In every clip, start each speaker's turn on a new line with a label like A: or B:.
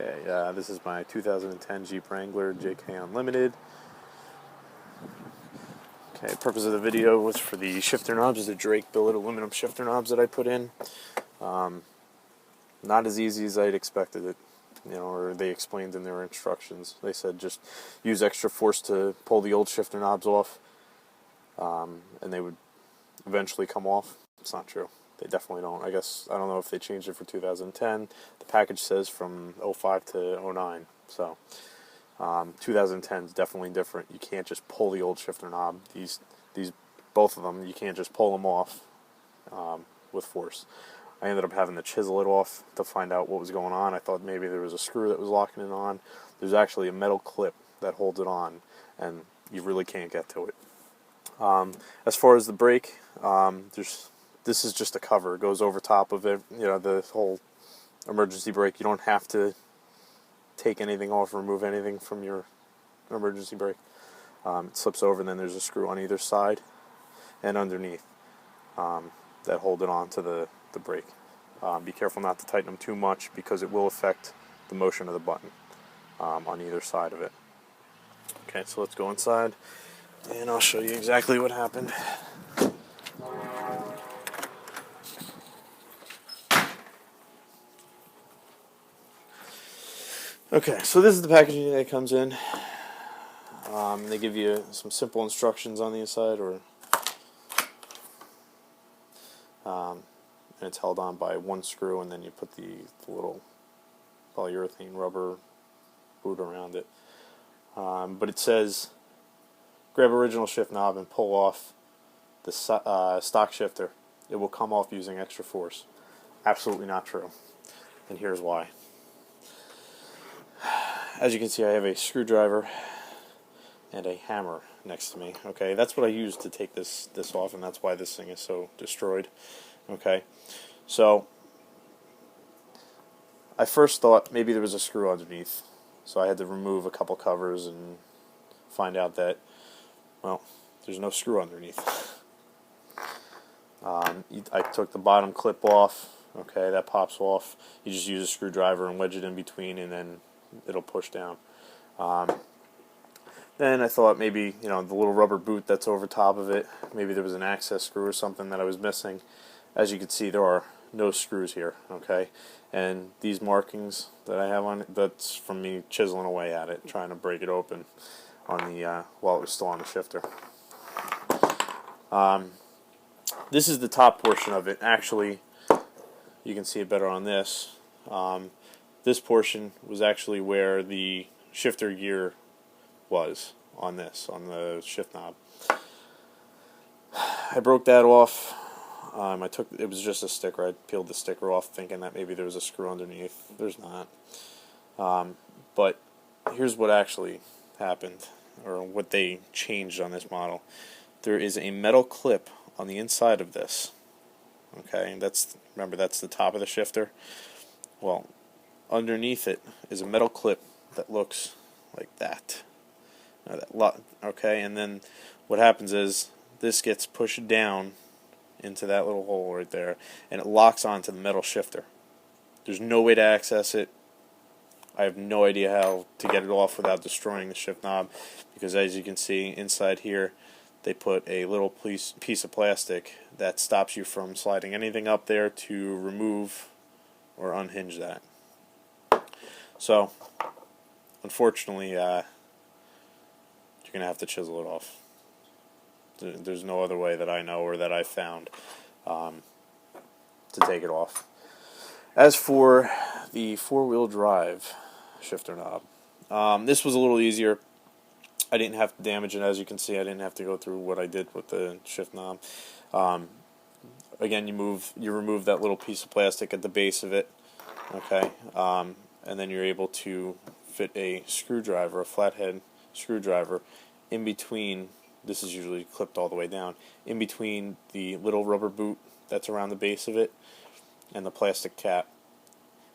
A: Okay, this is my 2010 Jeep Wrangler JK Unlimited. Okay, the purpose of the video was for the shifter knobs, the Drake billet aluminum shifter knobs that I put in. Not as easy as I'd expected it, or they explained in their instructions. They said just use extra force to pull the old shifter knobs off, and they would eventually come off. It's not true. They definitely don't. I don't know if they changed it for 2010. The package says from 05 to 09. So 2010 is definitely different. You can't just pull the old shifter knob. These both of them, you can't just pull them off with force. I ended up having to chisel it off to find out what was going on. I thought maybe there was a screw that was locking it on. There's actually a metal clip that holds it on, and you really can't get to it. As far as the brake, this is just a cover. It goes over top of it. The whole emergency brake. You don't have to take anything off, remove anything from your emergency brake. It slips over, and then there's a screw on either side and underneath that hold it on to the brake. Be careful not to tighten them too much because it will affect the motion of the button on either side of it. Okay, so let's go inside, and I'll show you exactly what happened. Okay, so this is the packaging that comes in. They give you some simple instructions on the inside, and it's held on by one screw, and then you put the little polyurethane rubber boot around it. But it says, grab original shift knob and pull off the stock shifter. It will come off using extra force. Absolutely not true. And here's why. As you can see, I have a screwdriver and a hammer next to me. Okay, that's what I use to take this off, and that's why this thing is so destroyed. Okay, so I first thought maybe there was a screw underneath, so I had to remove a couple covers and find out that, well, there's no screw underneath. I took the bottom clip off. Okay, that pops off. You just use a screwdriver and wedge it in between, and then it'll push down. Then I thought maybe, the little rubber boot that's over top of it, maybe there was an access screw or something that I was missing. As you can see, there are no screws here, okay? And these markings that I have on it, that's from me chiseling away at it, trying to break it open on the while it was still on the shifter. This is the top portion of it. Actually, you can see it better on this. This portion was actually where the shifter gear was on the shift knob. I broke that off. It was just a sticker. I peeled the sticker off thinking that maybe there was a screw underneath. There's not. But here's what actually happened, or what they changed on this model. There is a metal clip on the inside of this. Okay, and remember that's the top of the shifter. Well, underneath it is a metal clip that looks like that. Okay, and then what happens is this gets pushed down into that little hole right there, and it locks onto the metal shifter. There's no way to access it. I have no idea how to get it off without destroying the shift knob, because as you can see inside here, they put a little piece of plastic that stops you from sliding anything up there to remove or unhinge that. So, unfortunately, you're going to have to chisel it off. There's no other way that I know or that I found to take it off. As for the four-wheel drive shifter knob, this was a little easier. I didn't have to damage it. As you can see, I didn't have to go through what I did with the shift knob. Again, you remove that little piece of plastic at the base of it, okay, and then you're able to fit a screwdriver, a flathead screwdriver, in between. This is usually clipped all the way down, in between the little rubber boot that's around the base of it and the plastic cap,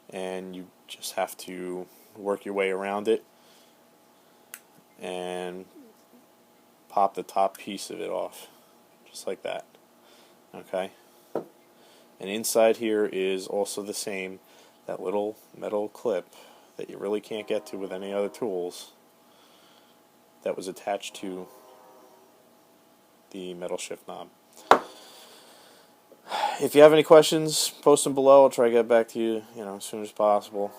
A: and you just have to work your way around it and pop the top piece of it off, just like that. Okay, and inside here is also the same, that little metal clip that you really can't get to with any other tools that was attached to the metal shift knob. If you have any questions, post them below. I'll try to get back to you, as soon as possible.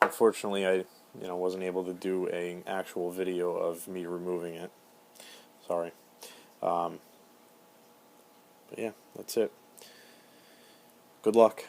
A: Unfortunately, I, wasn't able to do an actual video of me removing it. Sorry. But yeah, that's it. Good luck.